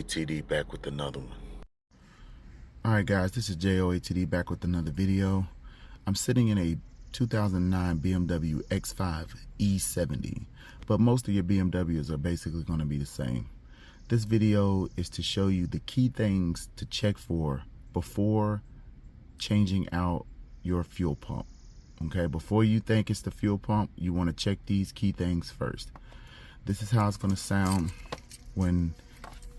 JOATD back with another one. Alright guys, this is JOATD back with another video. I'm sitting in a 2009 BMW X5 E70, but most of your BMWs are basically going to be the same. This video is to show you the key things to check for before changing out your fuel pump. Okay, before you think it's the fuel pump, you want to check these key things first. This is how it's going to sound when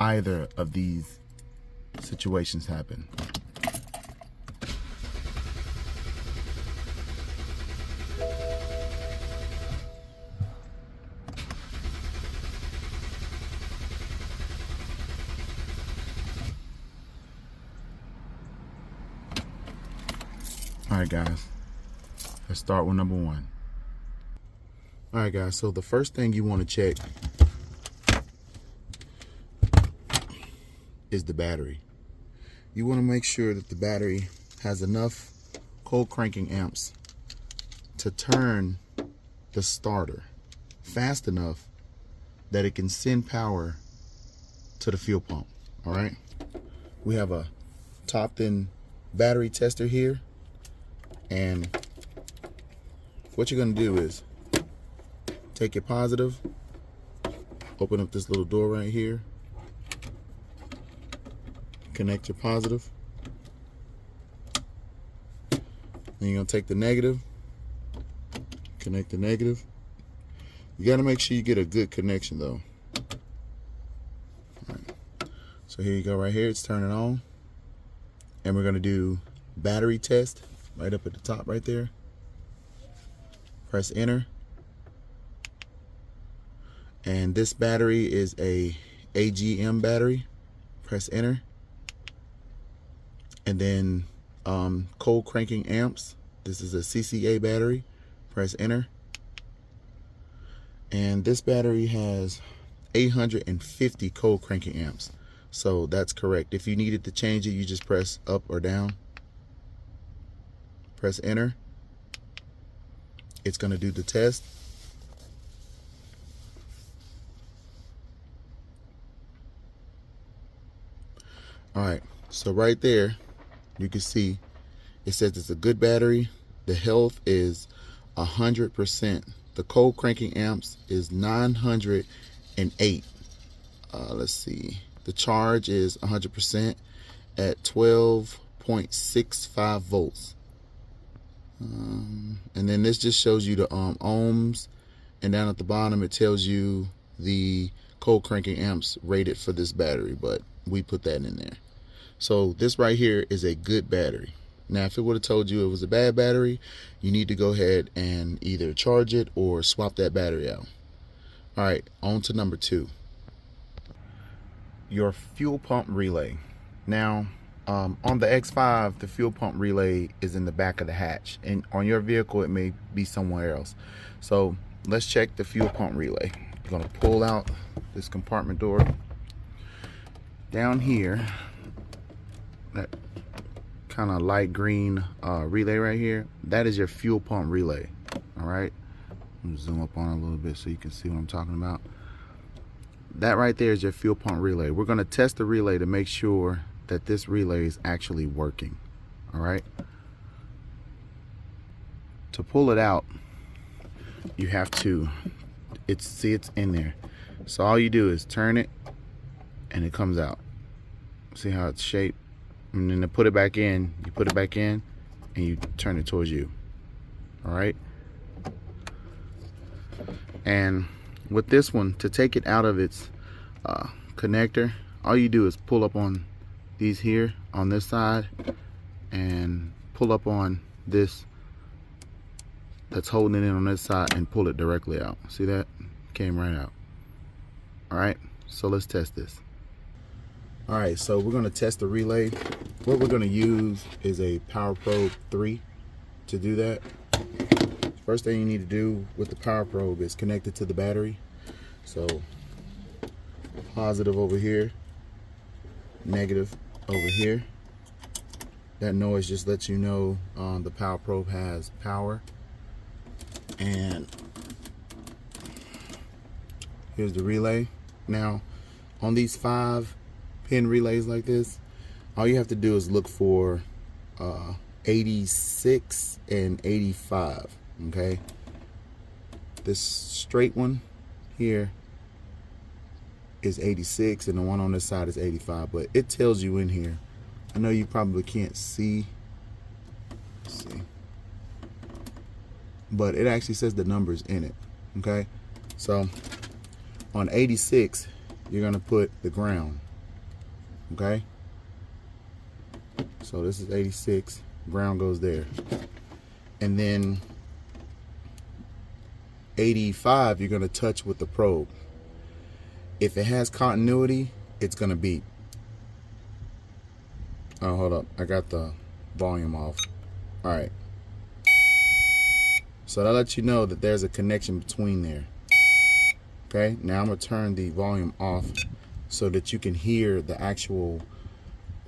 either of these situations happen. Alright guys, let's start with number one. Alright guys, so the first thing you want to check is the battery. You want to make sure that the battery has enough cold cranking amps to turn the starter fast enough that it can send power to the fuel pump. All right, we have a TOPDON battery tester here, and what you're going to do is take your positive, open up this little door right here, connect your positive, then you're going to take the negative, connect the negative. You got to make sure you get a good connection though. All right. So here you go, right here, it's turning on, and we're going to do battery test right up at the top right there. Press enter, and this battery is a AGM battery. Press enter. And then cold cranking amps, this is a CCA battery. Press enter. And this battery has 850 cold cranking amps, so that's correct. If you needed to change it, you just press up or down, press enter. It's going to do the test. All right, so right there you can see it says it's a good battery. The health is 100%. The cold cranking amps is 908. Let's see. The charge is 100% at 12.65 volts. And then this just shows you the ohms, and down at the bottom it tells you the cold cranking amps rated for this battery, but we put that in there. So this right here is a good battery. Now if it would have told you it was a bad battery, you need to go ahead and either charge it or swap that battery out. All right, on to number two. Your fuel pump relay. Now on the X5, the fuel pump relay is in the back of the hatch, and on your vehicle it may be somewhere else. So let's check the fuel pump relay. I'm gonna pull out this compartment door. Down here, that kind of light green relay right here, that is your fuel pump relay. All right, I'm gonna zoom up on it a little bit so you can see what I'm talking about. That right there is your fuel pump relay. We're going to test the relay to make sure that this relay is actually working. All right, to pull it out, you have to, it's in there, so all you do is turn it and it comes out. See how it's shaped? And then to put it back in, you put it back in and you turn it towards you. All right, and with this one, to take it out of its connector, all you do is pull up on these here on this side and pull up on this that's holding it in on this side and pull it directly out. See that? Came right out. All right, so let's test this. All right, so we're going to test the relay. What we're going to use is a Power Probe 3 to do that. First thing you need to do with the Power Probe is connect it to the battery. So positive over here, negative over here. That noise just lets you know the Power Probe has power. And here's the relay. Now on these 5 pin relays like this, all you have to do is look for 86 and 85. Okay, this straight one here is 86 and the one on this side is 85, but it tells you in here. I know you probably can't see. Let's see, but it actually says the numbers in it. Okay, so on 86 you're gonna put the ground. Okay, so this is 86, ground goes there, and then 85 you're gonna touch with the probe. If it has continuity, it's gonna beep. Oh, hold up, I got the volume off. All right, so that lets you know that there's a connection between there. Okay, now I'm gonna turn the volume off so that you can hear the actual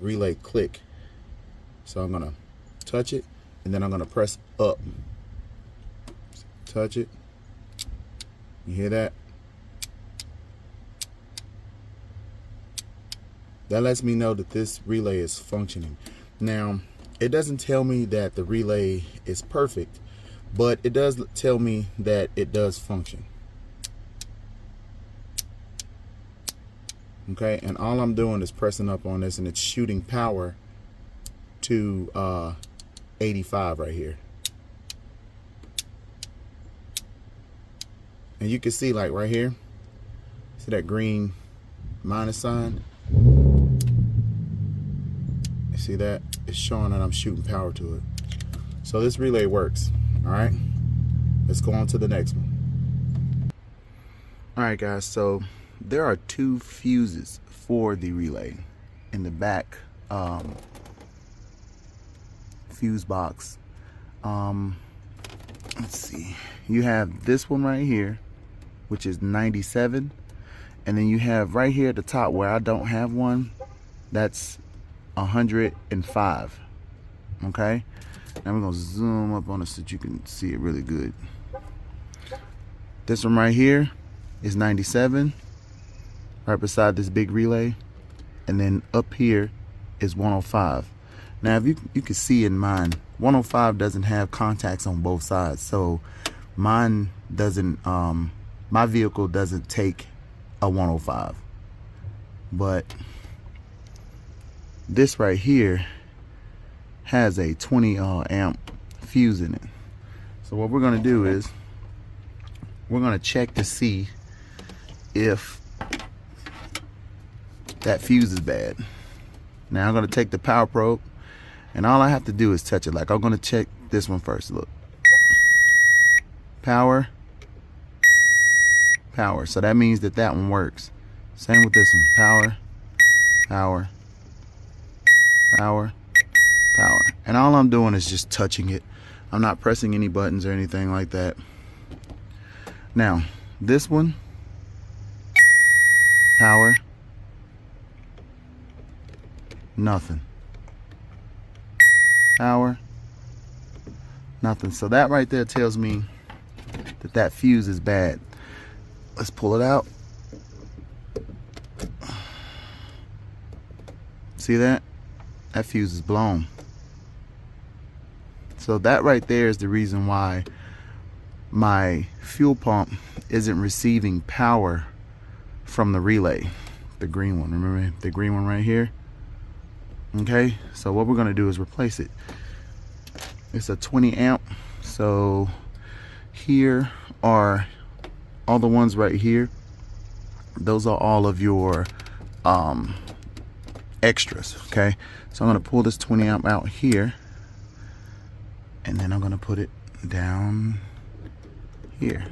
relay click. So I'm gonna touch it and then I'm gonna press up. Touch it. You hear that? That lets me know that this relay is functioning. Now, it doesn't tell me that the relay is perfect, but it does tell me that it does function. Okay, and all I'm doing is pressing up on this and it's shooting power to 85 right here. And you can see, like right here, see that green minus sign? You see that? It's showing that I'm shooting power to it. So this relay works. All right, let's go on to the next one. All right, guys, so there are 2 fuses for the relay in the back fuse box. Let's see, you have this one right here, which is 97, and then you have right here at the top where I don't have one, that's 105. Okay, now we're gonna zoom up on it so that you can see it really good. This one right here is 97, right beside this big relay, and then up here is 105. Now if you can see in mine, 105 doesn't have contacts on both sides, so mine doesn't my vehicle doesn't take a 105, but this right here has a 20 amp fuse in it. So what we're going to do is we're going to check to see if that fuse is bad. Now I'm going to take the power probe, and all I have to do is touch it. Like, I'm going to check this one first. Look, power, power. So that means that that one works. Same with this one. Power, power, power, power. And all I'm doing is just touching it. I'm not pressing any buttons or anything like that. Now this one, power, nothing. Power, nothing. So that right there tells me that that fuse is bad. Let's pull it out. See that? That fuse is blown. So that right there is the reason why my fuel pump isn't receiving power from the relay. The green one, remember the green one right here? Okay, so what we're gonna do is replace it. It's a 20 amp, so here are all the ones right here. Those are all of your extras. Okay, so I'm gonna pull this 20 amp out here, and then I'm gonna put it down here.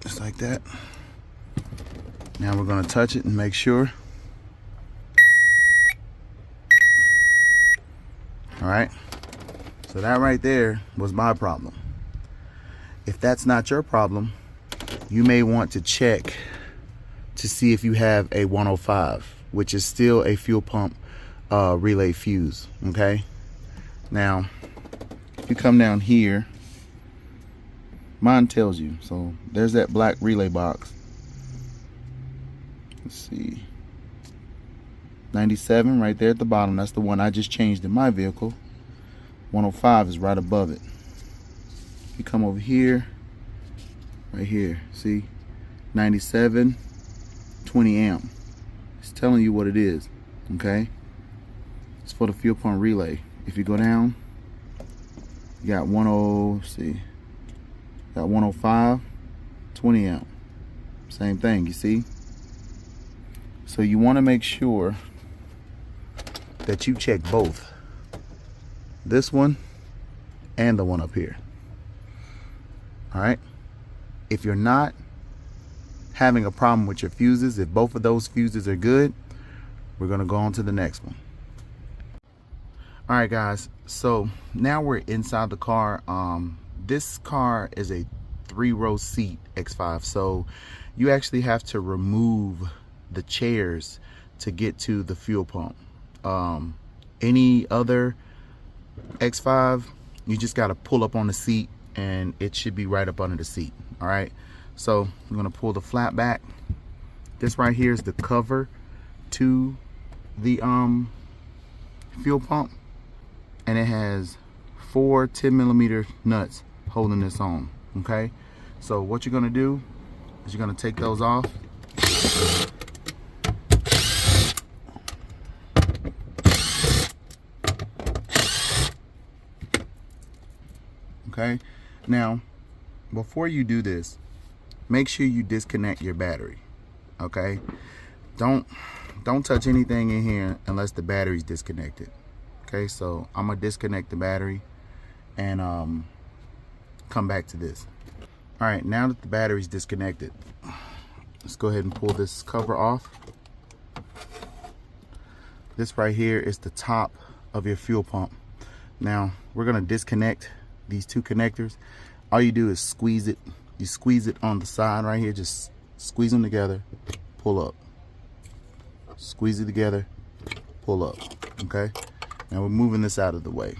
Just like that. Now we're gonna touch it and make sure. All right, so that right there was my problem. If that's not your problem, you may want to check to see if you have a 105, which is still a fuel pump relay fuse. Okay, now if you come down here, Mine tells you. So there's that black relay box. Let's see. 97 right there at the bottom. That's the one I just changed in my vehicle. 105 is right above it. You come over here, right here, see? 97, 20 amp. It's telling you what it is, okay? It's for the fuel pump relay. If you go down, you got 105, 20 amp. Same thing, you see? So you want to make sure that you check both. This one and the one up here. All right? If you're not having a problem with your fuses, if both of those fuses are good, we're going to go on to the next one. All right, guys. So now we're inside the car. This car is a 3-row seat X5. So you actually have to remove the chairs to get to the fuel pump. Any other X5, you just got to pull up on the seat and it should be right up under the seat. All right, so I'm gonna pull the flap back. This right here is the cover to the fuel pump, and it has 4 10mm nuts holding this on. Okay, so what you're gonna do is you're gonna take those off. Okay, now before you do this, make sure you disconnect your battery. Okay, don't touch anything in here unless the battery's disconnected. Okay, so I'm gonna disconnect the battery and come back to this. All right, now that the battery's disconnected, let's go ahead and pull this cover off. This right here is the top of your fuel pump. Now we're gonna disconnect these 2 connectors. All you do is squeeze it. You squeeze it on the side right here. Just squeeze them together, pull up. Squeeze it together, pull up. Okay, now we're moving this out of the way.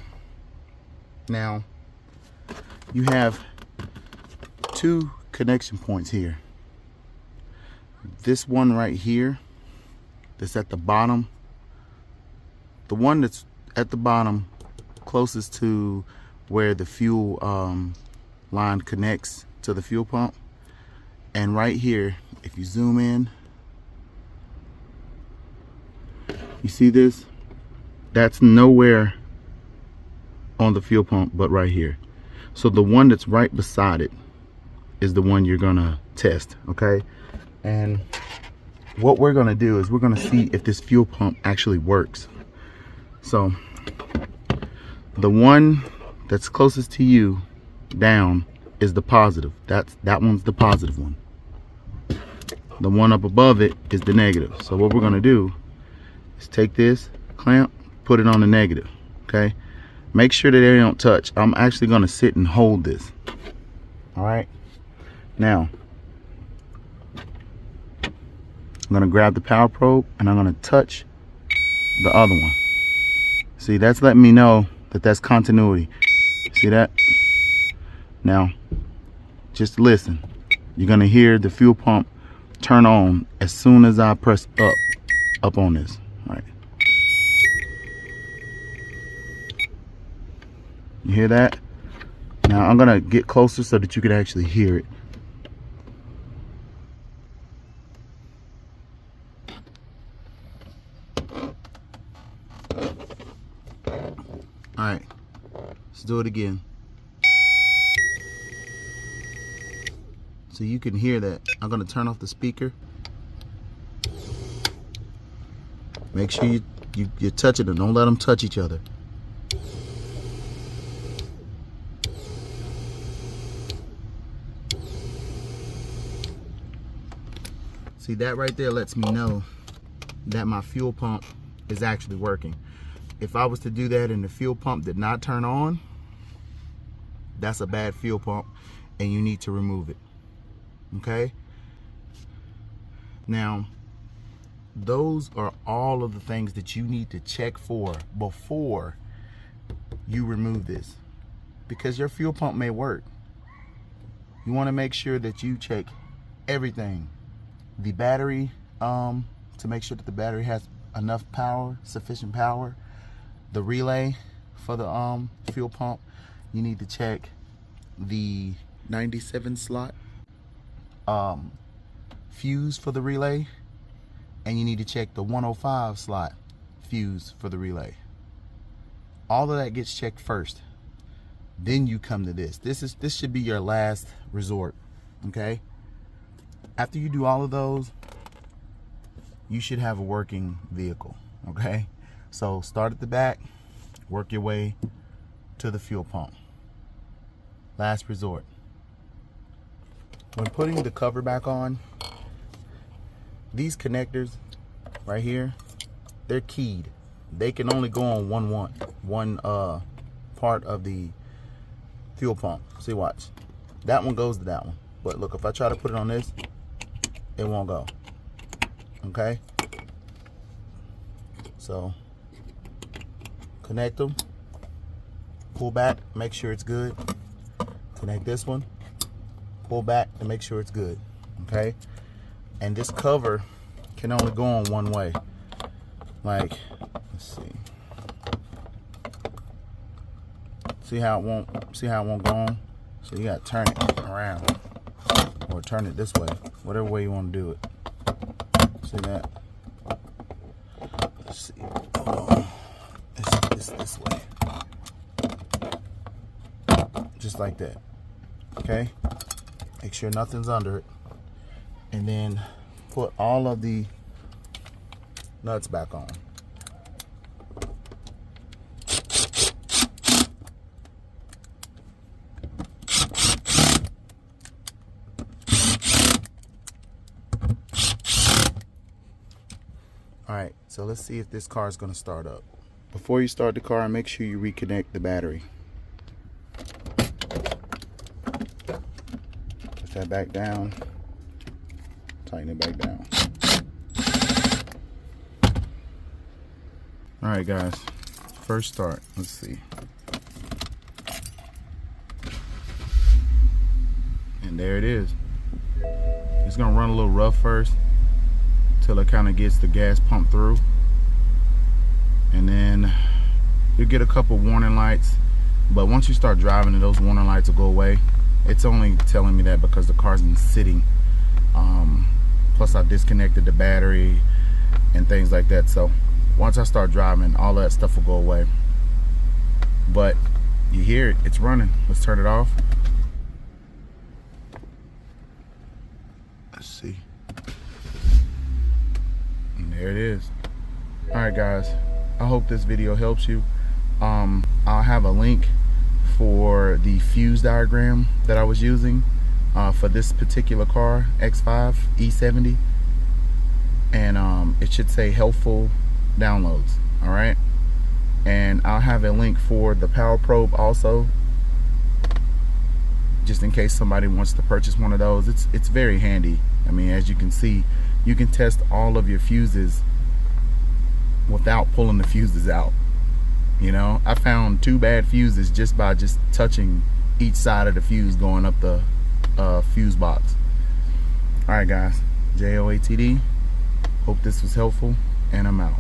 Now you have 2 connection points here. This one right here that's at the bottom, the one that's at the bottom closest to where the fuel line connects to the fuel pump, and right here, if you zoom in, you see this? That's nowhere on the fuel pump but right here. So the one that's right beside it is the one you're gonna test. Okay, and what we're gonna do is we're gonna see if this fuel pump actually works. So the one that's closest to you down is the positive. That one's the positive one. The one up above it is the negative. So what we're gonna do is take this clamp, put it on the negative. Okay, make sure that they don't touch. I'm actually gonna sit and hold this. All right, now I'm gonna grab the power probe and I'm gonna touch the other one. See, that's letting me know that that's continuity. See that? Now, just listen. You're gonna hear the fuel pump turn on as soon as I press up on this. All right. You hear that? Now I'm gonna get closer so that you can actually hear it. All right, let's do it again. So you can hear that. I'm gonna turn off the speaker. Make sure you touch it and don't let them touch each other. See, that right there lets me know that my fuel pump is actually working. If I was to do that and the fuel pump did not turn on, that's a bad fuel pump and you need to remove it. Okay? Now, those are all of the things that you need to check for before you remove this, because your fuel pump may work. you want to make sure that you check everything. The battery, to make sure that the battery has enough power, sufficient power. The relay for the fuel pump, you need to check the 97 slot fuse for the relay, and you need to check the 105 slot fuse for the relay. All of that gets checked first, then you come to this. This should be your last resort. Okay, after you do all of those, you should have a working vehicle. Okay, so start at the back, work your way to the fuel pump. Last resort. When putting the cover back on, these connectors right here, they're keyed. They can only go on one part of the fuel pump. See, watch. That one goes to that one. But look, if I try to put it on this, it won't go. Okay? So, connect them. Pull back, make sure it's good. Connect this one. Pull back to make sure it's good. Okay? And this cover can only go on one way. Like, let's see. See how it won't go on? So you gotta turn it around. Or turn it this way. Whatever way you want to do it. See that? Let's see. Hold on. It's this way. Just like that. Okay? Make sure nothing's under it. And then put all of the nuts back on. Alright, so let's see if this car is going to start up. Before you start the car, make sure you reconnect the battery. Push that back down. Tighten it back down. Alright guys, first start. Let's see. And there it is. It's going to run a little rough first till it kind of gets the gas pump through, and then you'll get a couple warning lights, but once you start driving it, those warning lights will go away. It's only telling me that because the car's been sitting, plus I disconnected the battery and things like that. So once I start driving, all that stuff will go away. But you hear it, it's running. Let's turn it off. Let's see. There it is. Alright guys, I hope this video helps you. I'll have a link for the fuse diagram that I was using for this particular car, X5 E70, and it should say helpful downloads. Alright, and I'll have a link for the power probe also, just in case somebody wants to purchase one of those. It's very handy. I mean, as you can see, you can test all of your fuses without pulling the fuses out. You know, I found 2 bad fuses just by touching each side of the fuse going up the fuse box. Alright guys, JOATD. Hope this was helpful, and I'm out.